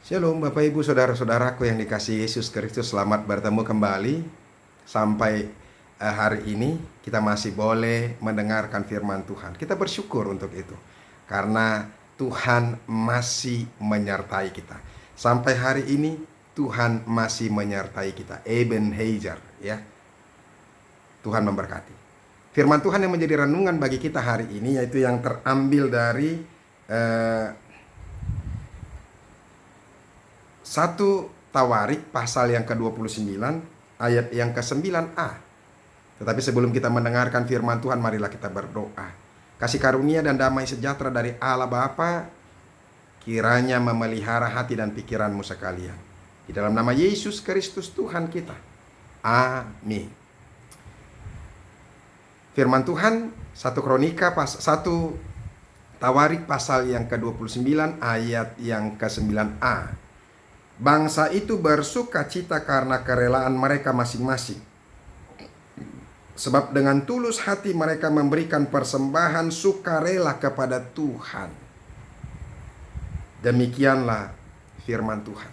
Shalom Bapak Ibu Saudara-saudaraku yang dikasihi Yesus Kristus. Selamat bertemu kembali. Sampai hari ini kita masih boleh mendengarkan firman Tuhan. Kita bersyukur untuk itu, karena Tuhan masih menyertai kita. Sampai hari ini Tuhan masih menyertai kita. Ebenezer, ya. Tuhan memberkati. Firman Tuhan yang menjadi renungan bagi kita hari ini yaitu yang terambil dari 1 Tawarik pasal yang ke-29 ayat yang ke-9a. Tetapi sebelum kita mendengarkan firman Tuhan, marilah kita berdoa. Kasih karunia dan damai sejahtera dari Allah Bapa kiranya memelihara hati dan pikiranmu sekalian. Di dalam nama Yesus Kristus Tuhan kita. Amin. Firman Tuhan 1 Tawarik pasal yang ke-29 ayat yang ke-9a. Bangsa itu bersuka cita karena kerelaan mereka masing-masing. Sebab dengan tulus hati mereka memberikan persembahan sukarela kepada Tuhan. Demikianlah firman Tuhan.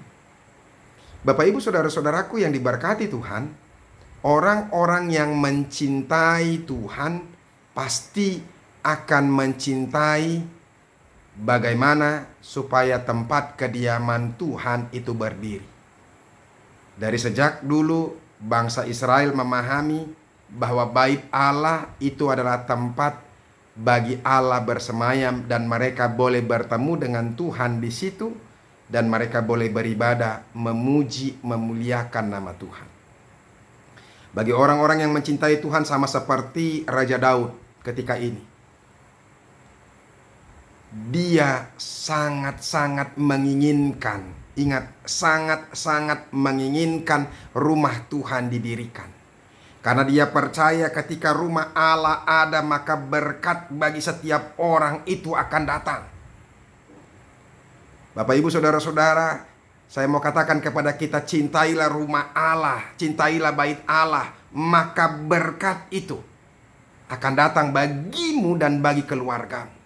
Bapak Ibu Saudara-saudaraku yang diberkati Tuhan, orang-orang yang mencintai Tuhan pasti akan mencintai bagaimana supaya tempat kediaman Tuhan itu berdiri. Dari sejak dulu bangsa Israel memahami bahwa bait Allah itu adalah tempat bagi Allah bersemayam, dan mereka boleh bertemu dengan Tuhan di situ, dan mereka boleh beribadah, memuji, memuliakan nama Tuhan. Bagi orang-orang yang mencintai Tuhan, sama seperti Raja Daud ketika ini, dia sangat-sangat menginginkan, ingat, sangat-sangat menginginkan rumah Tuhan didirikan. Karena dia percaya ketika rumah Allah ada, maka berkat bagi setiap orang itu akan datang. Bapak Ibu Saudara-saudara, saya mau katakan kepada kita, cintailah rumah Allah, cintailah bait Allah, maka berkat itu akan datang bagimu dan bagi keluargamu.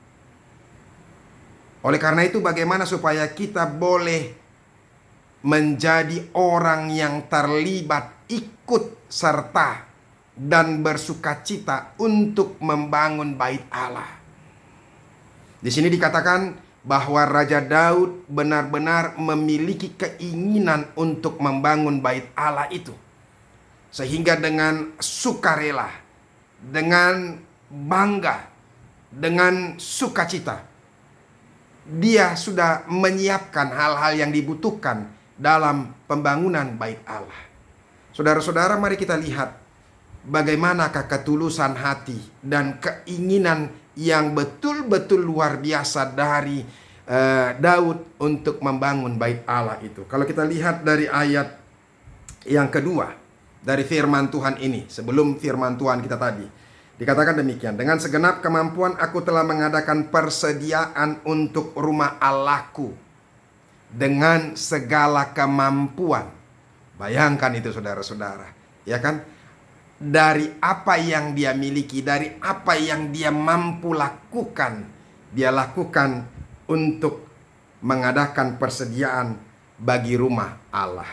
Oleh karena itu, bagaimana supaya kita boleh menjadi orang yang terlibat, ikut serta, dan bersukacita untuk membangun bait Allah. Di sini dikatakan bahwa Raja Daud benar-benar memiliki keinginan untuk membangun bait Allah itu. Sehingga dengan sukarela, dengan bangga, dengan sukacita, dia sudah menyiapkan hal-hal yang dibutuhkan dalam pembangunan bait Allah. Saudara-saudara, mari kita lihat bagaimanakah ketulusan hati dan keinginan yang betul-betul luar biasa dari Daud untuk membangun bait Allah itu. Kalau kita lihat dari ayat yang kedua dari firman Tuhan ini, sebelum firman Tuhan kita tadi, dikatakan demikian, dengan segenap kemampuan aku telah mengadakan persediaan untuk rumah Allahku. Dengan segala kemampuan. Bayangkan itu saudara-saudara, ya kan? Dari apa yang dia miliki, dari apa yang dia mampu lakukan, dia lakukan untuk mengadakan persediaan bagi rumah Allah.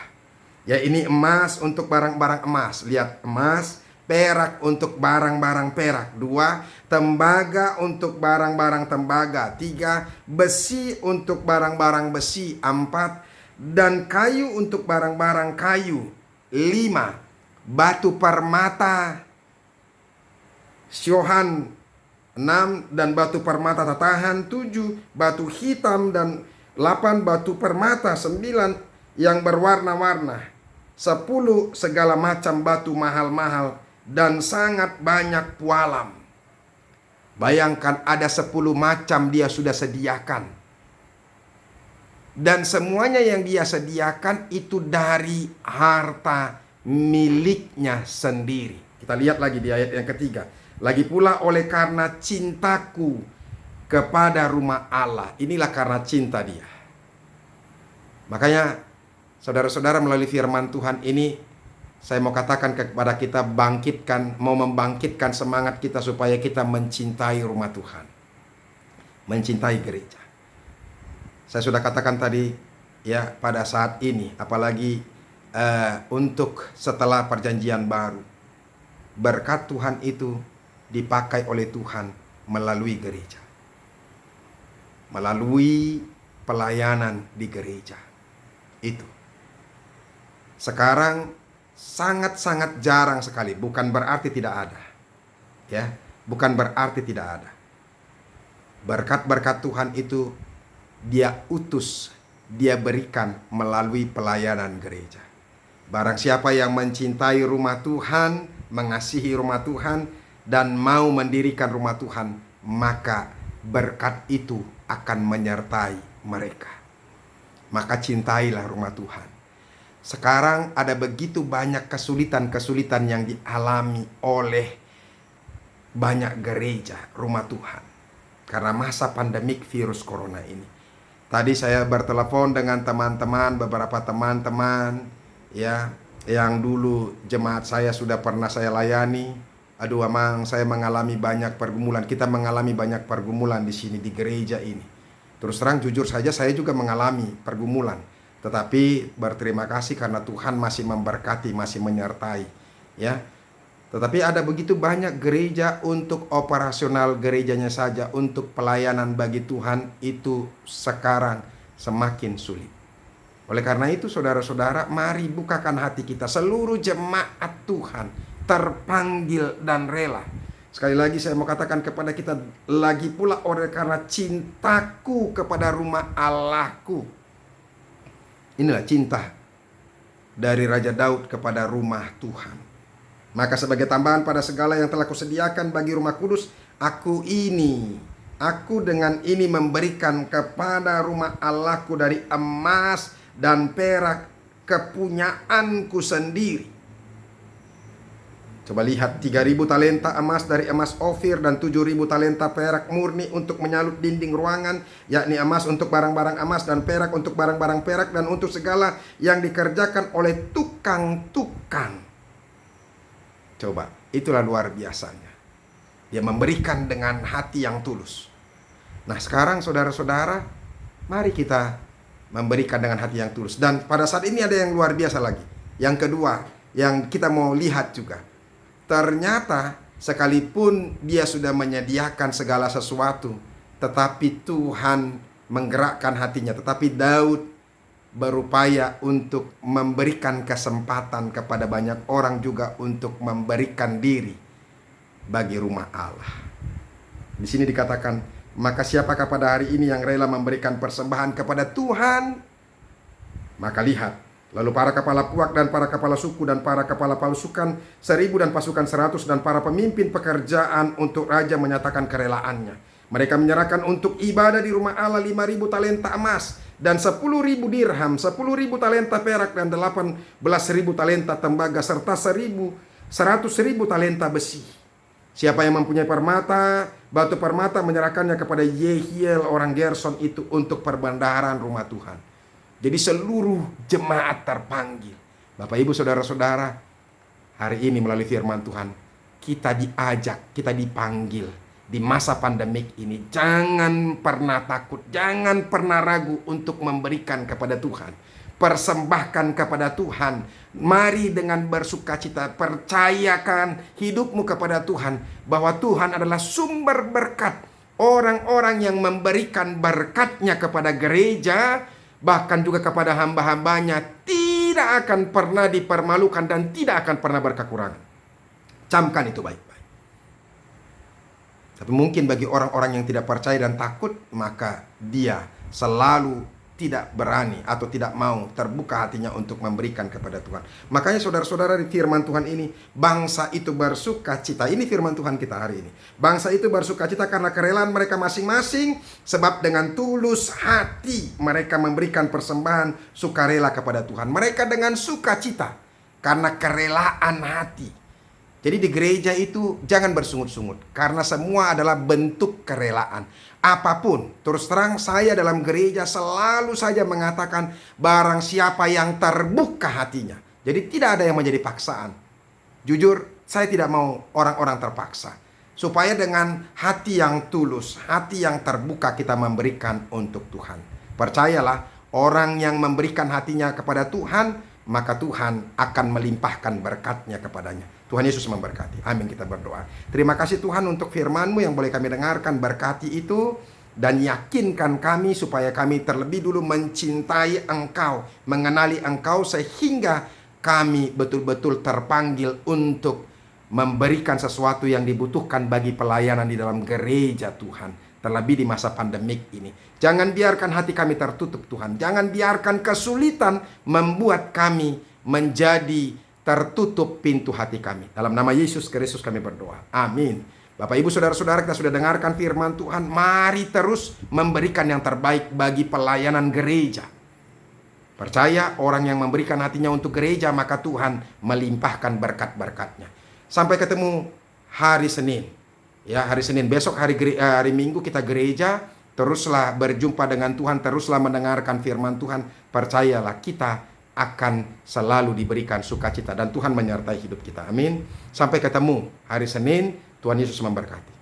Ya, ini emas untuk barang-barang emas. Lihat, emas. Perak untuk barang-barang perak. 2. Tembaga untuk barang-barang tembaga. 3. Besi untuk barang-barang besi. 4. Dan kayu untuk barang-barang kayu. 5. Batu permata syohan. 6. Dan batu permata tatahan. 7. Batu hitam. Dan 8. Batu permata. 9. Yang berwarna-warna. 10. Segala macam batu mahal-mahal dan sangat banyak pualam. Bayangkan, ada 10 macam dia sudah sediakan. Dan semuanya yang dia sediakan itu dari harta miliknya sendiri. Kita lihat lagi di ayat yang ketiga. Lagi pula oleh karena cintaku kepada rumah Allah. Inilah karena cinta dia. Makanya saudara-saudara, melalui firman Tuhan ini, saya mau katakan kepada kita, mau membangkitkan semangat kita supaya kita mencintai rumah Tuhan, mencintai gereja. Saya sudah katakan tadi, ya pada saat ini, apalagi untuk setelah perjanjian baru, berkat Tuhan itu dipakai oleh Tuhan melalui gereja, melalui pelayanan di gereja. Itu sekarang sangat-sangat jarang sekali. Bukan berarti tidak ada, ya, bukan berarti tidak ada. Berkat-berkat Tuhan itu Dia utus, Dia berikan melalui pelayanan gereja. Barang siapa yang mencintai rumah Tuhan, mengasihi rumah Tuhan, dan mau mendirikan rumah Tuhan, maka berkat itu akan menyertai mereka. Maka cintailah rumah Tuhan. Sekarang ada begitu banyak kesulitan-kesulitan yang dialami oleh banyak gereja rumah Tuhan karena masa pandemik virus corona ini. Tadi saya bertelepon dengan teman-teman, beberapa teman-teman ya, yang dulu jemaat saya sudah pernah saya layani. Aduh, Amang, saya mengalami banyak pergumulan. Kita mengalami banyak pergumulan di sini, di gereja ini. Terus terang, jujur saja, saya juga mengalami pergumulan. Tetapi berterima kasih karena Tuhan masih memberkati, masih menyertai. Ya, tetapi ada begitu banyak gereja untuk operasional gerejanya saja, untuk pelayanan bagi Tuhan itu sekarang semakin sulit. Oleh karena itu, saudara-saudara, mari bukakan hati kita. Seluruh jemaat Tuhan terpanggil dan rela. Sekali lagi saya mau katakan kepada kita, lagi pula oleh karena cintaku kepada rumah Allahku. Inilah cinta dari Raja Daud kepada rumah Tuhan. Maka sebagai tambahan pada segala yang telah kusediakan bagi rumah kudus, aku dengan ini memberikan kepada rumah Allahku dari emas dan perak kepunyaanku sendiri. Coba lihat, 3.000 talenta emas dari emas Ofir dan 7.000 talenta perak murni untuk menyalut dinding ruangan, yakni emas untuk barang-barang emas dan perak untuk barang-barang perak dan untuk segala yang dikerjakan oleh tukang-tukang. Coba, itulah luar biasanya. Dia memberikan dengan hati yang tulus. Nah, sekarang saudara-saudara, mari kita memberikan dengan hati yang tulus. Dan pada saat ini ada yang luar biasa lagi. Yang kedua, yang kita mau lihat juga. Ternyata sekalipun dia sudah menyediakan segala sesuatu, tetapi Tuhan menggerakkan hatinya. Tetapi Daud berupaya untuk memberikan kesempatan kepada banyak orang juga untuk memberikan diri bagi rumah Allah. Di sini dikatakan, maka siapakah pada hari ini yang rela memberikan persembahan kepada Tuhan? Maka lihat, lalu para kepala puak dan para kepala suku dan para kepala pasukan 1.000 dan pasukan 100 dan para pemimpin pekerjaan untuk raja menyatakan kerelaannya. Mereka menyerahkan untuk ibadah di rumah Allah 5.000 talenta emas dan 10.000 dirham, 10.000 talenta perak dan 18.000 talenta tembaga serta 100.000 talenta besi. Siapa yang mempunyai permata, batu permata menyerahkannya kepada Yehiel orang Gerson itu untuk perbendaharaan rumah Tuhan. Jadi seluruh jemaat terpanggil. Bapak Ibu saudara-saudara, hari ini melalui firman Tuhan, kita diajak, kita dipanggil. Di masa pandemik ini, jangan pernah takut, jangan pernah ragu untuk memberikan kepada Tuhan. Persembahkan kepada Tuhan. Mari dengan bersukacita, percayakan hidupmu kepada Tuhan, bahwa Tuhan adalah sumber berkat. Orang-orang yang memberikan berkatnya kepada gereja, bahkan juga kepada hamba-hambanya, tidak akan pernah dipermalukan dan tidak akan pernah berkekurangan. Camkan itu baik-baik. Tapi mungkin bagi orang-orang yang tidak percaya dan takut, maka dia selalu tidak berani atau tidak mau terbuka hatinya untuk memberikan kepada Tuhan. Makanya saudara-saudara, di firman Tuhan ini, bangsa itu bersuka cita. Ini firman Tuhan kita hari ini. Bangsa itu bersuka cita karena kerelaan mereka masing-masing, sebab dengan tulus hati mereka memberikan persembahan sukarela kepada Tuhan. Mereka dengan sukacita karena kerelaan hati. Jadi di gereja itu jangan bersungut-sungut, karena semua adalah bentuk kerelaan. Apapun, terus terang saya dalam gereja selalu saja mengatakan, barang siapa yang terbuka hatinya. Jadi tidak ada yang menjadi paksaan. Jujur, saya tidak mau orang-orang terpaksa. Supaya dengan hati yang tulus, hati yang terbuka kita memberikan untuk Tuhan. Percayalah, Orang yang memberikan hatinya kepada Tuhan, maka Tuhan akan melimpahkan berkat-Nya kepadanya. Tuhan Yesus memberkati. Amin, kita berdoa. Terima kasih Tuhan untuk firman-Mu yang boleh kami dengarkan. Berkati itu dan yakinkan kami supaya kami terlebih dulu mencintai Engkau, mengenali Engkau, sehingga kami betul-betul terpanggil untuk memberikan sesuatu yang dibutuhkan bagi pelayanan di dalam gereja Tuhan. Terlebih di masa pandemik ini. Jangan biarkan hati kami tertutup Tuhan. Jangan biarkan kesulitan membuat kami menjadi tertutup pintu hati kami. Dalam nama Yesus Kristus kami berdoa. Amin. Bapak Ibu Saudara-saudara, kita sudah dengarkan firman Tuhan. Mari terus memberikan yang terbaik bagi pelayanan gereja. Percaya orang yang memberikan hatinya untuk gereja, maka Tuhan melimpahkan berkat-berkat-Nya. Sampai ketemu hari Senin. Ya, hari Senin besok, hari Minggu kita gereja. Teruslah berjumpa dengan Tuhan, teruslah mendengarkan firman Tuhan. Percayalah, kita akan selalu diberikan sukacita dan Tuhan menyertai hidup kita. Amin. Sampai ketemu hari Senin. Tuhan Yesus memberkati.